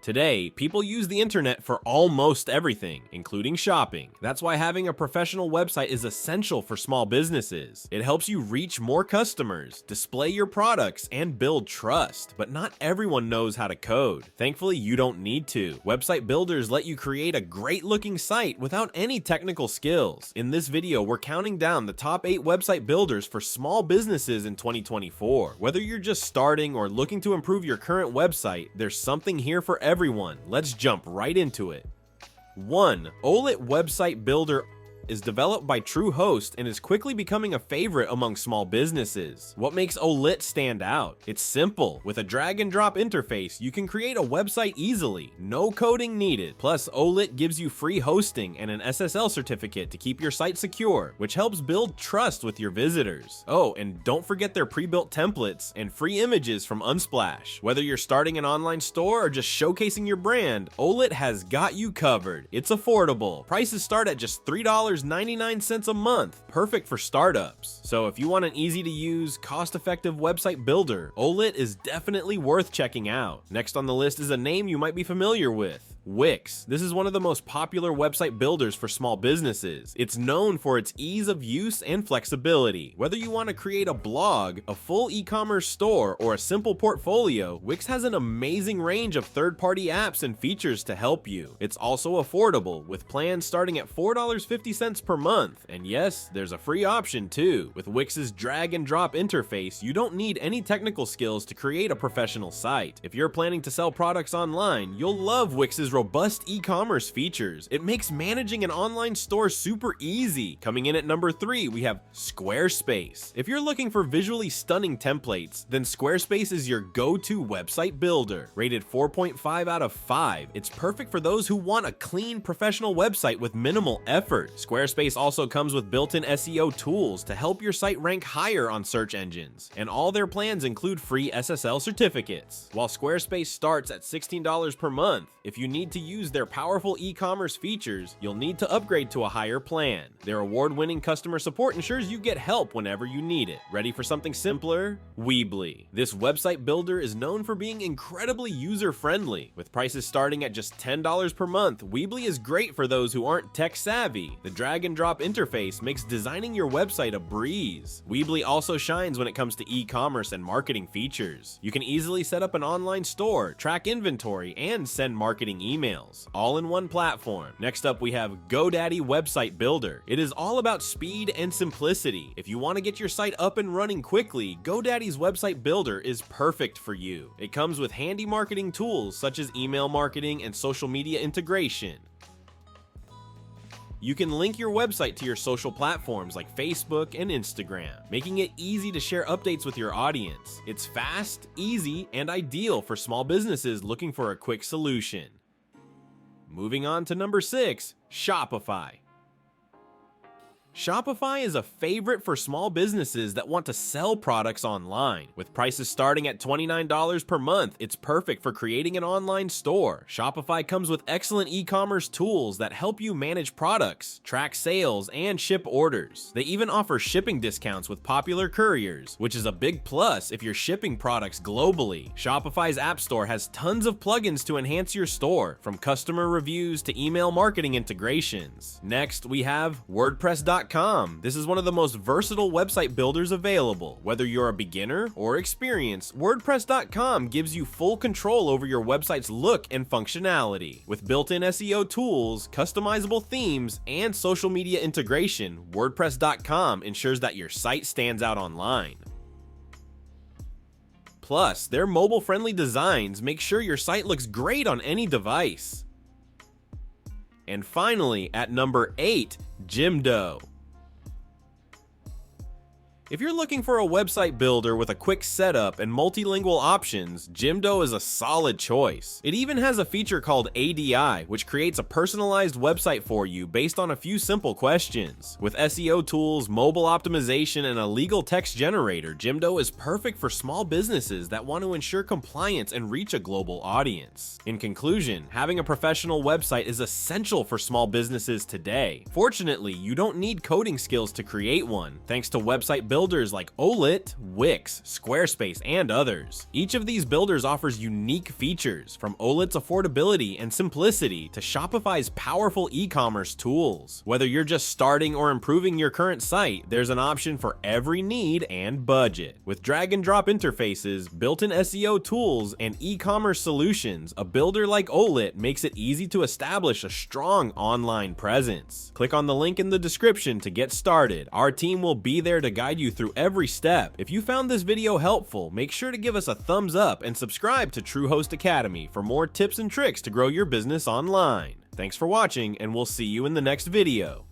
Today, people use the internet for almost everything, including shopping. That's why having a professional website is essential for small businesses. It helps you reach more customers, display your products, and build trust. But not everyone knows how to code. Thankfully, you don't need to. Website builders let you create a great-looking site without any technical skills. In this video, we're counting down the top 8 website builders for small businesses in 2024. Whether you're just starting or looking to improve your current website, there's something here for everyone. Let's jump right into it. 1. Olit Website Builder is developed by TrueHost and is quickly becoming a favorite among small businesses. What makes Olit stand out? It's simple. With a drag and drop interface, you can create a website easily. No coding needed. Plus, Olit gives you free hosting and an SSL certificate to keep your site secure, which helps build trust with your visitors. Oh, and don't forget their pre-built templates and free images from Unsplash. Whether you're starting an online store or just showcasing your brand, Olit has got you covered. It's affordable. Prices start at just $3.99 a month, perfect for startups. So if you want an easy to use, cost-effective website builder, Olit is definitely worth checking out. Next on the list is a name you might be familiar with. Wix. This is one of the most popular website builders for small businesses. It's known for its ease of use and flexibility. Whether you want to create a blog, a full e-commerce store, or a simple portfolio, Wix has an amazing range of third-party apps and features to help you. It's also affordable, with plans starting at $4.50 per month. And yes, there's a free option too. With Wix's drag and drop interface, you don't need any technical skills to create a professional site. If you're planning to sell products online, you'll love Wix's robust e-commerce features. It makes managing an online store super easy. Coming in at number 3, we have Squarespace. If you're looking for visually stunning templates, then Squarespace is your go-to website builder. Rated 4.5 out of 5, it's perfect for those who want a clean, professional website with minimal effort. Squarespace also comes with built-in SEO tools to help your site rank higher on search engines, and all their plans include free SSL certificates. While Squarespace starts at $16 per month, if you need to use their powerful e-commerce features, you'll need to upgrade to a higher plan. Their award-winning customer support ensures you get help whenever you need it. Ready for something simpler? Weebly. This website builder is known for being incredibly user-friendly. With prices starting at just $10 per month, Weebly is great for those who aren't tech-savvy. The drag-and-drop interface makes designing your website a breeze. Weebly also shines when it comes to e-commerce and marketing features. You can easily set up an online store, track inventory, and send marketing emails, all in one platform. Next up, we have GoDaddy Website Builder. It is all about speed and simplicity. If you want to get your site up and running quickly, GoDaddy's Website Builder is perfect for you. It comes with handy marketing tools such as email marketing and social media integration. You can link your website to your social platforms like Facebook and Instagram, making it easy to share updates with your audience. It's fast, easy, and ideal for small businesses looking for a quick solution. Moving on to number 6, Shopify. Shopify is a favorite for small businesses that want to sell products online. With prices starting at $29 per month, it's perfect for creating an online store. Shopify comes with excellent e-commerce tools that help you manage products, track sales, and ship orders. They even offer shipping discounts with popular couriers, which is a big plus if you're shipping products globally. Shopify's App Store has tons of plugins to enhance your store, from customer reviews to email marketing integrations. Next, we have WordPress.com. This is one of the most versatile website builders available. Whether you're a beginner or experienced, WordPress.com gives you full control over your website's look and functionality. With built-in SEO tools, customizable themes, and social media integration, WordPress.com ensures that your site stands out online. Plus, their mobile-friendly designs make sure your site looks great on any device. And finally, at number 8, Jimdo. If you're looking for a website builder with a quick setup and multilingual options, Jimdo is a solid choice. It even has a feature called ADI, which creates a personalized website for you based on a few simple questions. With SEO tools, mobile optimization, and a legal text generator, Jimdo is perfect for small businesses that want to ensure compliance and reach a global audience. In conclusion, having a professional website is essential for small businesses today. Fortunately, you don't need coding skills to create one. Thanks to website builders like Olit, Wix, Squarespace, and others. Each of these builders offers unique features, from Olit's affordability and simplicity to Shopify's powerful e-commerce tools. Whether you're just starting or improving your current site, there's an option for every need and budget. With drag and drop interfaces, built-in SEO tools, and e-commerce solutions, a builder like Olit makes it easy to establish a strong online presence. Click on the link in the description to get started. Our team will be there to guide you through every step. If you found this video helpful, make sure to give us a thumbs up and subscribe to TrueHost Academy for more tips and tricks to grow your business online. Thanks for watching, and we'll see you in the next video.